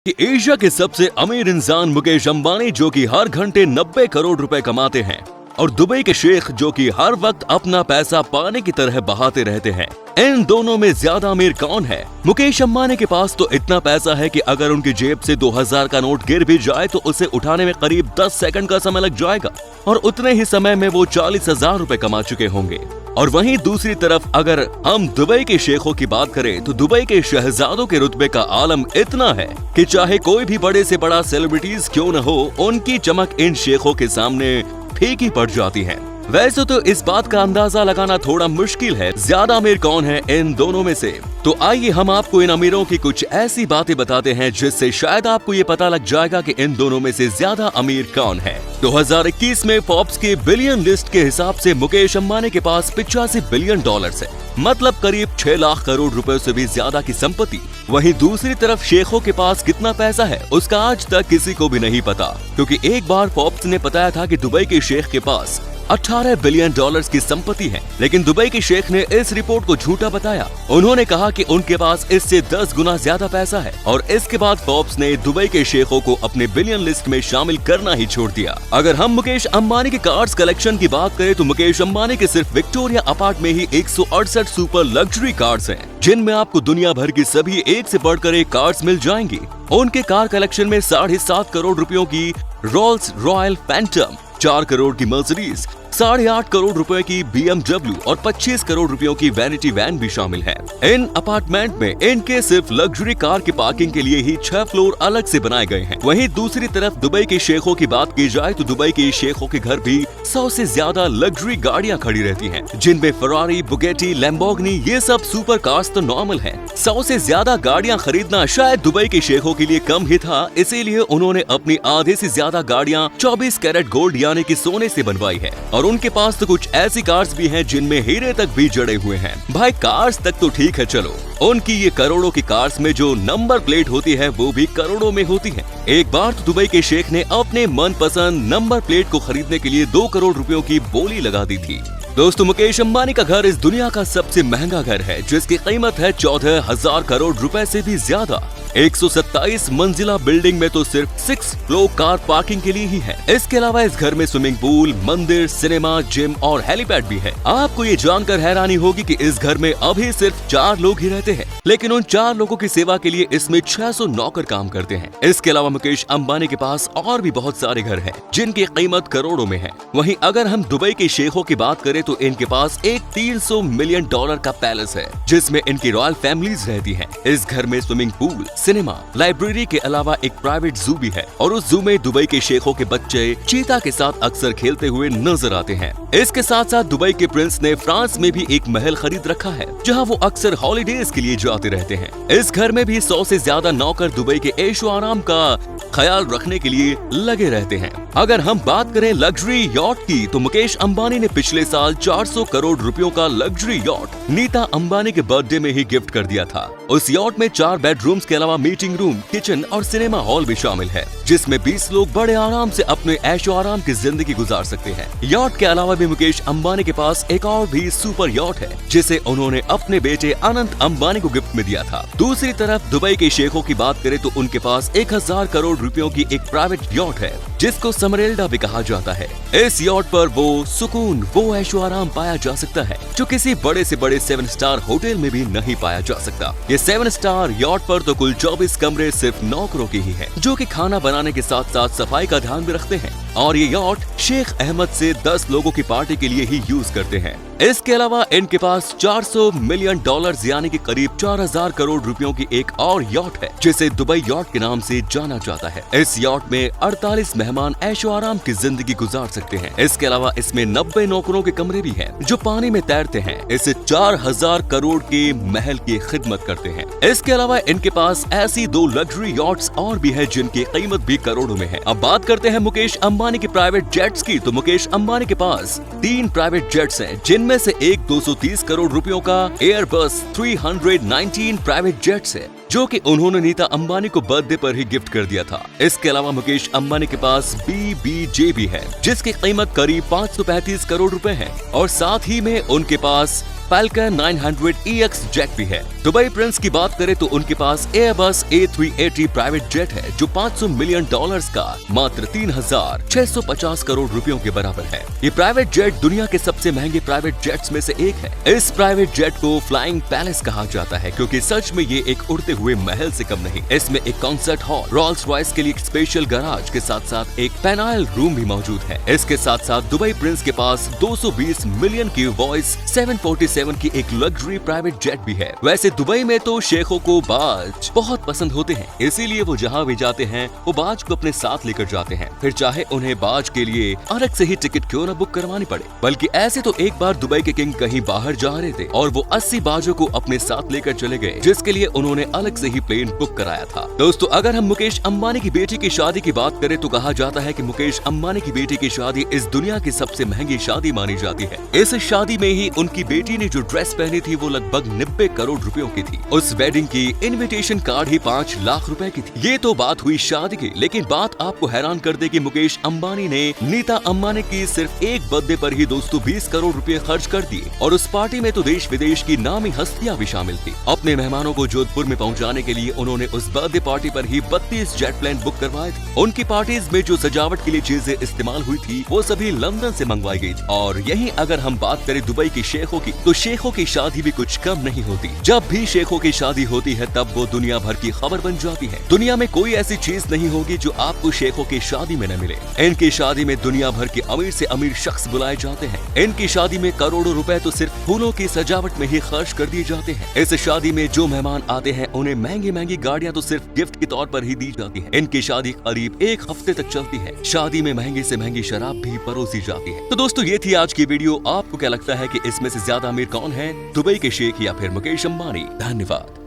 कि एशिया के सबसे अमीर इंसान मुकेश अंबानी जो कि हर घंटे 90 करोड़ रुपए कमाते हैं और दुबई के शेख जो कि हर वक्त अपना पैसा पानी की तरह बहाते रहते हैं, इन दोनों में ज्यादा अमीर कौन है? मुकेश अंबानी के पास तो इतना पैसा है कि अगर उनकी जेब से 2000 का नोट गिर भी जाए तो उसे उठाने में करीब 10 सेकंड का समय लग जाएगा और उतने ही समय में वो 40,000 रुपए कमा चुके होंगे। और वहीं दूसरी तरफ अगर हम दुबई के शेखों की बात करें तो दुबई के शहजादों के रुतबे का आलम इतना है कि चाहे कोई भी बड़े से बड़ा सेलिब्रिटीज क्यों न हो, उनकी चमक इन शेखों के सामने फीकी पड़ जाती है। वैसे तो इस बात का अंदाजा लगाना थोड़ा मुश्किल है ज्यादा अमीर कौन है इन दोनों में से। तो आइए हम आपको इन अमीरों की कुछ ऐसी बातें बताते हैं जिससे शायद आपको ये पता लग जाएगा कि इन दोनों में से ज्यादा अमीर कौन है। 2021 में फोर्ब्स के बिलियन लिस्ट के हिसाब से मुकेश अंबानी के पास 85 बिलियन डॉलर्स है, मतलब करीब 6 लाख करोड़ रुपए से भी ज्यादा की संपत्ति। वहीं दूसरी तरफ शेखों के पास कितना पैसा है उसका आज तक किसी को भी नहीं पता, क्योंकि एक बार फोर्ब्स ने बताया था कि दुबई के शेख के पास 18 बिलियन डॉलर्स की संपत्ति है, लेकिन दुबई के शेख ने इस रिपोर्ट को झूठा बताया। उन्होंने कहा कि उनके पास इससे 10 गुना ज्यादा पैसा है और इसके बाद फोर्ब्स ने दुबई के शेखों को अपने बिलियन लिस्ट में शामिल करना ही छोड़ दिया। अगर हम मुकेश अंबानी के कार्स कलेक्शन की बात करें तो मुकेश अंबानी के सिर्फ विक्टोरिया अपार्ट में ही 168 सुपर लग्जरी कार्स हैं, जिनमें आपको दुनिया भर की सभी एक से बढ़कर एक कार्स मिल जाएंगी। उनके कार कलेक्शन में 7.5 करोड़ रुपयों की रोल्स रॉयल फैंटम, 4 करोड़ की मर्सिडीज, 8.5 करोड़ रुपए की BMW और 25 करोड़ रुपयों की वैनिटी वैन भी शामिल है। इन अपार्टमेंट में इनके सिर्फ लग्जरी कार की पार्किंग के लिए ही 6 फ्लोर अलग से बनाए गए हैं। वहीं दूसरी तरफ दुबई के शेखों की बात की जाए तो दुबई के शेखों के घर भी 100 से ज्यादा लग्जरी गाड़ियां खड़ी रहती हैं, जिनमें फरारी, बुगेटी, लैम्बोर्गिनी ये सब सुपर कार्स तो नॉर्मल है। 100 से ज्यादा गाड़ियां खरीदना शायद दुबई के शेखों के लिए कम ही था, इसीलिए उन्होंने अपनी आधे से ज्यादा गाड़ियां 24 कैरेट गोल्ड यानी कि सोने से बनवाई है। और उनके पास तो कुछ ऐसी कार्स भी हैं जिनमें हीरे तक भी जड़े हुए हैं। भाई कार्स तक तो ठीक है, चलो उनकी ये करोड़ों की कार्स में जो नंबर प्लेट होती है वो भी करोड़ों में होती है। एक बार तो दुबई के शेख ने अपने मनपसंद नंबर प्लेट को खरीदने के लिए 2 करोड़ रुपयों की बोली लगा दी थी। दोस्तों, मुकेश अंबानी का घर इस दुनिया का सबसे महंगा घर है, जिसकी कीमत है 14,000 करोड़ रुपए से भी ज्यादा। 127 मंजिला बिल्डिंग में तो सिर्फ 6 फ्लोर कार पार्किंग के लिए ही है। इसके अलावा इस घर में स्विमिंग पूल, मंदिर, सिनेमा, जिम और हेलीपैड भी है। आपको ये जानकर हैरानी होगी कि इस घर में अभी सिर्फ 4 लोग ही रहते हैं, लेकिन उन 4 लोगों की सेवा के लिए इसमें 600 नौकर काम करते हैं। इसके अलावा मुकेश अंबानी के पास और भी बहुत सारे घर हैं, जिनकी कीमत करोड़ों में है। वहीं अगर हम दुबई के शेखों की बात करें तो इनके पास एक 300 मिलियन डॉलर का पैलेस है, जिसमें इनकी रॉयल फैमिलीज रहती हैं। इस घर में स्विमिंग पूल, सिनेमा, लाइब्रेरी के अलावा एक प्राइवेट जू भी है और उस जू में दुबई के शेखों के बच्चे चीता के साथ अक्सर खेलते हुए नजर आते हैं। इसके साथ साथ दुबई के प्रिंस ने फ्रांस में भी एक महल खरीद रखा है, जहां वो अक्सर हॉलीडेज के लिए जाते रहते हैं। इस घर में भी 100 से ज्यादा नौकर दुबई के ऐशो आराम का ख्याल रखने के लिए लगे रहते हैं। अगर हम बात करें लग्जरी यॉट की तो मुकेश अंबानी ने पिछले साल 400 करोड़ रुपयों का लग्जरी यॉट नीता अंबानी के बर्थडे में ही गिफ्ट कर दिया था। उस यॉट में 4 बेडरूम्स के अलावा मीटिंग रूम, किचन और सिनेमा हॉल भी शामिल है, जिसमें 20 लोग बड़े आराम से अपने ऐशो आराम की जिंदगी गुजार सकते हैं। यॉट के अलावा भी मुकेश अंबानी के पास एक और भी सुपर यॉट है, जिसे उन्होंने अपने बेटे अनंत अंबानी को गिफ्ट में दिया था। दूसरी तरफ दुबई के शेखों की बात करें तो उनके पास 1000 करोड़ रुपयों की एक प्राइवेट यॉट है, जिसको समरेल्डा भी कहा जाता है। इस यॉट पर वो सुकून, वो ऐशो आराम पाया जा सकता है जो किसी बड़े से बड़े 7 स्टार होटल में भी नहीं पाया जा सकता। ये 7 स्टार यॉट पर तो कुल 24 कमरे सिर्फ नौकरों के ही हैं, जो कि खाना बनाने के साथ साथ सफाई का ध्यान भी रखते हैं। और ये यॉट शेख अहमद से 10 लोगों की पार्टी के लिए ही यूज करते हैं। इसके अलावा इनके पास 400 मिलियन डॉलर्स यानी कि करीब 4000 करोड़ रुपयों की एक और यॉट है, जिसे दुबई यॉट के नाम से जाना जाता है। इस यॉट में 48 मेहमान ऐशो आराम की जिंदगी गुजार सकते हैं। इसके अलावा इसमें 90 नौकरों के कमरे भी हैं, जो पानी में तैरते हैं। इसे 4000 करोड़ के महल की खिदमत करते हैं। इसके अलावा इनके पास ऐसी 2 लग्जरी यॉट्स और भी है, जिनकी कीमत भी करोड़ों में है। अब बात करते हैं मुकेश अंबानी के प्राइवेट जेट्स की तो मुकेश अंबानी के पास 3 प्राइवेट जेट्स हैं, जिनमें से एक 230 करोड़ रुपयों का एयरबस 319 प्राइवेट जेट्स है, जो कि उन्होंने नीता अंबानी को बर्थडे पर ही गिफ्ट कर दिया था। इसके अलावा मुकेश अंबानी के पास BBJ भी है, जिसकी कीमत करीब 535 करोड़ रुपए है और साथ ही में उनके पास Falcon 900 EX जेट भी है। दुबई प्रिंस की बात करें तो उनके पास एयरबस A380 प्राइवेट जेट है जो $500 मिलियन का मात्र 3,650 करोड़ रुपयों के बराबर है। ये प्राइवेट जेट दुनिया के सबसे महंगे प्राइवेट जेट्स में से एक है। इस प्राइवेट जेट को फ्लाइंग पैलेस कहा जाता है क्योंकि सच में ये एक उड़ते हुए महल से कम नहीं। इसमें एक कॉन्सर्ट हॉल, रोल्स रॉयस के लिए एक स्पेशल गैराज के साथ साथ एक पेनाइल रूम भी मौजूद है। इसके साथ साथ दुबई प्रिंस के पास 220 मिलियन की वॉइस 747 की एक लग्जरी प्राइवेट जेट भी है। वैसे दुबई में तो शेखों को बाज बहुत पसंद होते हैं, इसीलिए वो जहाँ भी जाते हैं वो बाज को अपने साथ लेकर जाते हैं, फिर चाहे उन्हें बाज के लिए अलग से ही टिकट क्यों न बुक करवानी पड़े। बल्कि ऐसे तो एक बार दुबई के किंग कहीं बाहर जा रहे थे और वो 80 बाजों को अपने साथ लेकर चले गए, जिसके लिए उन्होंने अलग से ही प्लेन बुक कराया था। दोस्तों, अगर हम मुकेश अंबानी की बेटी की शादी की बात करें तो कहा जाता है कि मुकेश अंबानी की बेटी की शादी इस दुनिया की सबसे महंगी शादी मानी जाती है। इस शादी में ही उनकी बेटी ने जो ड्रेस पहनी थी वो लगभग 90 करोड़ रुपयों की थी। उस वेडिंग की इनविटेशन कार्ड ही 5 लाख रुपए की थी। ये तो बात हुई शादी की, लेकिन बात आपको हैरान कर देगी, मुकेश अंबानी ने नीता अंबानी की सिर्फ एक बर्थडे पर ही दोस्तों 20 करोड़ रुपए खर्च कर दिए और उस पार्टी में तो देश विदेश की नामी हस्तियां भी शामिल थी। अपने मेहमानों को जोधपुर में पहुंचाने के लिए उन्होंने उस बर्थडे पार्टी पर ही 32 जेट प्लेन बुक करवाए थे। उनकी पार्टीज में जो सजावट के लिए चीजें इस्तेमाल हुई थी वो सभी लंदन से मंगवाई गई थी। और यहीं अगर हम बात करें दुबई की शेखों की, तो शेखों की शादी भी कुछ कम नहीं होती। जब भी शेखों की शादी होती है तब वो दुनिया भर की खबर बन जाती है। दुनिया में कोई ऐसी चीज नहीं होगी जो आपको शेखों की शादी में न मिले। इनकी शादी में दुनिया भर के अमीर से अमीर शख्स बुलाए जाते हैं। इनकी शादी में करोड़ों रुपए तो सिर्फ फूलों की सजावट में ही खर्च कर दिए जाते हैं। इस शादी में जो मेहमान आते हैं उन्हें महंगी महंगी गाड़ियां तो सिर्फ गिफ्ट के तौर पर ही दी जाती है। इनकी शादी करीब 1 हफ्ते तक चलती है। शादी में महंगी से महंगी शराब भी परोसी जाती है। तो दोस्तों, ये थी आज की वीडियो। आपको क्या लगता है कि इसमें से ज्यादा अमीर कौन है, दुबई के शेख या फिर मुकेश अंबानी? धन्यवाद।